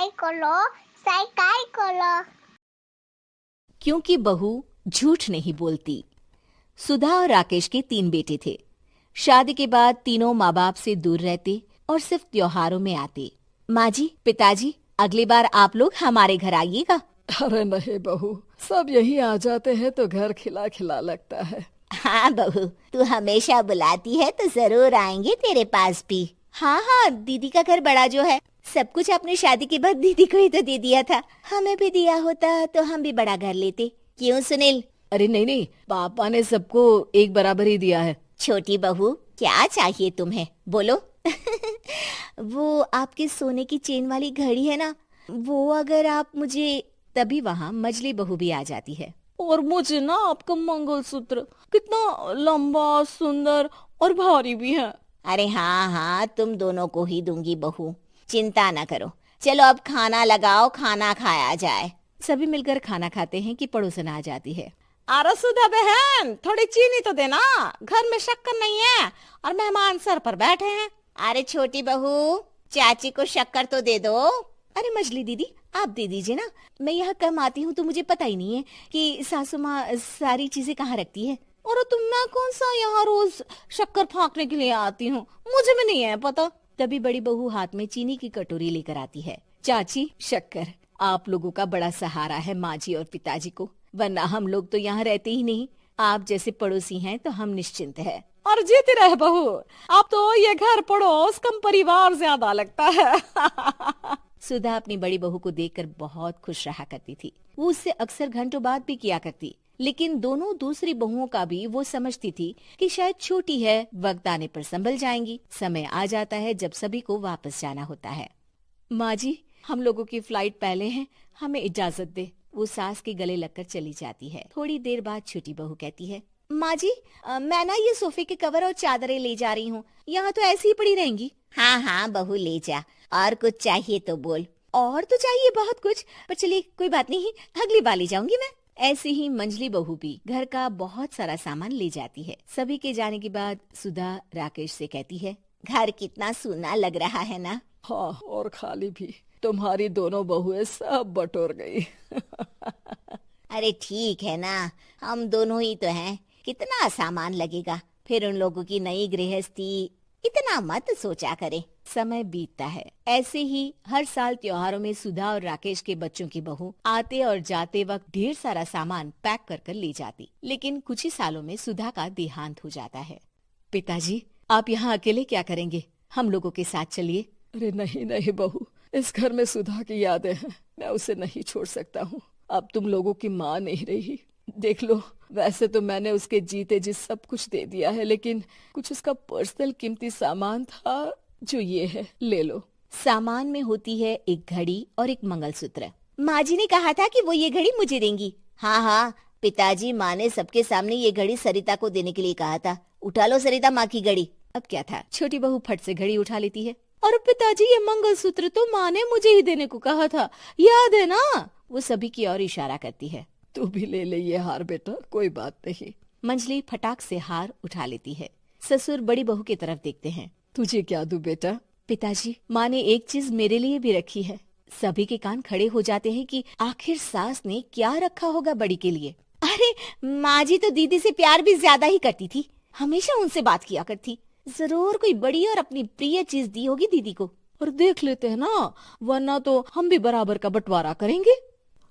Cycle. क्योंकि बहू झूठ नहीं बोलती। सुधा और राकेश के 3 बेटे थे। शादी के बाद तीनों माँ बाप से दूर रहते और सिर्फ त्योहारों में आते। माँ जी, पिताजी, अगली बार आप लोग हमारे घर आइएगा। अरे नहीं बहू, सब यहीं आ जाते हैं तो घर खिला खिला लगता है। हाँ बहू, तू हमेशा बुलाती है तो जरूर आएंगे तेरे पास भी। हाँ, दीदी का घर बड़ा जो है, सब कुछ आपने शादी के बाद दीदी को ही तो दे दिया था। हमें भी दिया होता तो हम भी बड़ा घर लेते। क्यों सुनील? अरे नहीं, पापा ने सबको एक बराबर ही दिया है। छोटी बहू, क्या चाहिए तुम्हें, बोलो। वो आपके सोने की चेन वाली घड़ी है ना, वो अगर आप मुझे, तभी वहाँ मजली बहू भी आ जाती है। और मुझे ना आपका मंगलसूत्र कितना लंबा, सुंदर और भारी भी है। अरे हाँ, तुम दोनों को ही दूंगी बहू, चिंता न करो। चलो अब खाना लगाओ, खाना खाया जाए। सभी मिलकर खाना खाते हैं कि पड़ोसन आ जाती है। अरे सुधा बहन, थोड़ी चीनी तो देना, घर में शक्कर नहीं है और मेहमान सर पर बैठे हैं। अरे छोटी बहू, चाची को शक्कर तो दे दो। अरे मछली दीदी, आप दे दीजिए ना, मैं यहाँ कम आती हूँ तो मुझे पता ही नहीं है कि सासू माँ सारी चीजें कहाँ रखती है। और तुम, मैं कौन सा यहाँ रोज शक्कर फाँकने के लिए आती हूँ, मुझे भी नहीं है पता। तभी बड़ी बहू हाथ में चीनी की कटोरी लेकर आती है। चाची, शक्कर आप लोगों का बड़ा सहारा है माँ जी और पिताजी को, वरना हम लोग तो यहाँ रहते ही नहीं। आप जैसे पड़ोसी हैं तो हम निश्चिंत है। और जीती रहे बहू, अब तो ये घर पड़ोस कम परिवार ज्यादा लगता है। सुधा अपनी बड़ी बहू को देखकर बहुत खुश रहा करती थी। वो उससे अक्सर घंटों बात भी किया करती, लेकिन दोनों दूसरी बहुओं का भी वो समझती थी कि शायद छोटी है, वक्त आने पर संभल जाएंगी। समय आ जाता है जब सभी को वापस जाना होता है। माँ जी, हम लोगों की फ्लाइट पहले है, हमें इजाजत दे। वो सास के गले लगकर चली जाती है। थोड़ी देर बाद छोटी बहू कहती है, माँ जी, मैं ना ये सोफे के कवर और चादरें ले जा रही हूँ, यहाँ तो ऐसी ही पड़ी रहेंगी। हाँ बहू, ले जा, और कुछ चाहिए तो बोल। और तो चाहिए बहुत कुछ, पर चलिए कोई बात नहीं, अगली बार ले जाऊंगी मैं। ऐसे ही मंजली बहू भी घर का बहुत सारा सामान ले जाती है। सभी के जाने के बाद सुधा राकेश से कहती है, घर कितना सूना लग रहा है ना। हाँ, और खाली भी। तुम्हारी दोनों बहुएं सब बटोर गई। अरे ठीक है ना, हम दोनों ही तो हैं, कितना सामान लगेगा, फिर उन लोगों की नई गृहस्थी, इतना मत सोचा करे। समय बीतता है। ऐसे ही हर साल त्योहारों में सुधा और राकेश के बच्चों की बहू आते और जाते वक्त ढेर सारा सामान पैक कर कर ले जाती। लेकिन कुछ ही सालों में सुधा का देहांत हो जाता है। पिताजी, आप यहाँ अकेले क्या करेंगे, हम लोगों के साथ चलिए। अरे नहीं बहू, इस घर में सुधा की यादें हैं, मैं उसे नहीं छोड़ सकता हूँ। अब तुम लोगों की माँ नहीं रही। देख लो, वैसे तो मैंने उसके जीते जी सब कुछ दे दिया है, लेकिन कुछ उसका पर्सनल कीमती सामान था जो ये है, ले लो। सामान में होती है एक घड़ी और एक मंगलसूत्र। माँ जी ने कहा था कि वो ये घड़ी मुझे देंगी। हाँ, पिताजी, माँ ने सबके सामने ये घड़ी सरिता को देने के लिए कहा था। उठा लो सरिता माँ की घड़ी। अब क्या था, छोटी बहू फट से घड़ी उठा लेती है। और पिताजी, ये मंगलसूत्र तो माँ ने मुझे ही देने को कहा था, याद है ना? वो सभी की ओर इशारा करती है। तू भी ले ले ये हार बेटा, कोई बात नहीं। मंजली फटाक से हार उठा लेती है। ससुर बड़ी बहू की तरफ देखते हैं। तुझे क्या दूं बेटा? पिताजी, माँ ने एक चीज मेरे लिए भी रखी है। सभी के कान खड़े हो जाते हैं कि आखिर सास ने क्या रखा होगा बड़ी के लिए। अरे माँ जी तो दीदी से प्यार भी ज्यादा ही करती थी, हमेशा उनसे बात किया करती। जरूर कोई बड़ी और अपनी प्रिय चीज दी होगी दीदी को। और देख लेते हैं ना, वरना तो हम भी बराबर का बंटवारा करेंगे।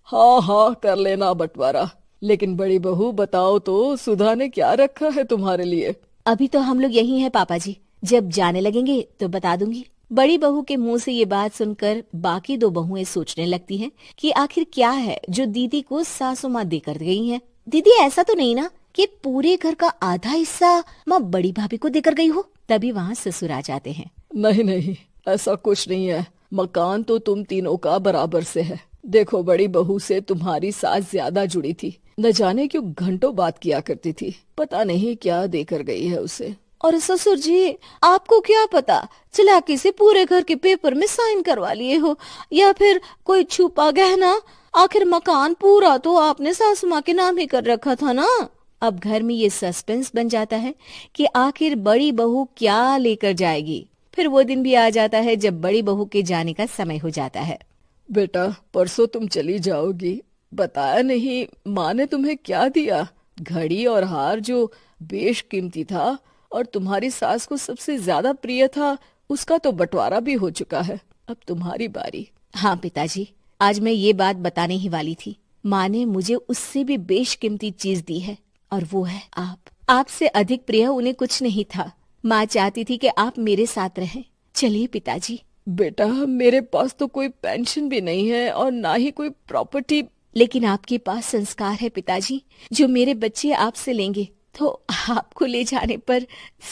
हाँ, कर लेना बंटवारा। लेकिन बड़ी बहू, बताओ तो, सुधा ने क्या रखा है तुम्हारे लिए? अभी तो हम लोग यही हैं पापा जी, जब जाने लगेंगे तो बता दूंगी। बड़ी बहू के मुंह से ये बात सुनकर बाकी 2 बहुएं सोचने लगती हैं कि आखिर क्या है जो दीदी को सासू माँ देकर गई हैं। दीदी, ऐसा तो नहीं ना कि पूरे घर का आधा हिस्सा माँ बड़ी भाभी को देकर गई हो? तभी वहाँ ससुर आ जाते हैं। नहीं, ऐसा कुछ नहीं है। मकान तो तुम तीनों का बराबर से है। देखो, बड़ी बहू से तुम्हारी सास ज्यादा जुड़ी थी, न जाने क्यों घंटों बात किया करती थी। पता नहीं क्या देकर गई है उसे। और ससुर जी, आपको क्या पता, चालाकी से पूरे घर के पेपर में साइन करवा लिए हो, या फिर कोई छुपा गहना। आखिर मकान पूरा तो आपने सासू माँ के नाम ही कर रखा था ना। अब घर में ये सस्पेंस बन जाता है कि आखिर बड़ी बहू क्या लेकर जाएगी। फिर वो दिन भी आ जाता है जब बड़ी बहू के जाने का समय हो जाता है। बेटा, परसों तुम चली जाओगी, बताया नहीं माँ ने तुम्हें क्या दिया? घड़ी और हार जो बेशकीमती था और तुम्हारी सास को सबसे ज्यादा प्रिय था, उसका तो बंटवारा भी हो चुका है। अब तुम्हारी बारी। हाँ पिताजी, आज मैं ये बात बताने ही वाली थी। माँ ने मुझे उससे भी बेशकीमती चीज दी है और वो है आप। आपसे अधिक प्रिय उन्हें कुछ नहीं था। माँ चाहती थी कि आप मेरे साथ रहें। चलिए पिताजी। बेटा, मेरे पास तो कोई पेंशन भी नहीं है और ना ही कोई प्रॉपर्टी। लेकिन आपके पास संस्कार है पिताजी, जो मेरे बच्चे आपसे लेंगे, तो आपको ले जाने पर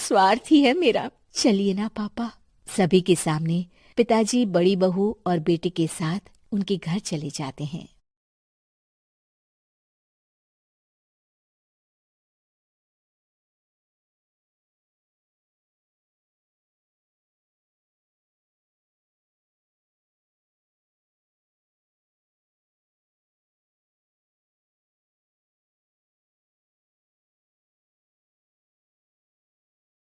स्वार्थ ही है मेरा। चलिए ना पापा। सभी के सामने पिताजी बड़ी बहू और बेटे के साथ उनके घर चले जाते हैं।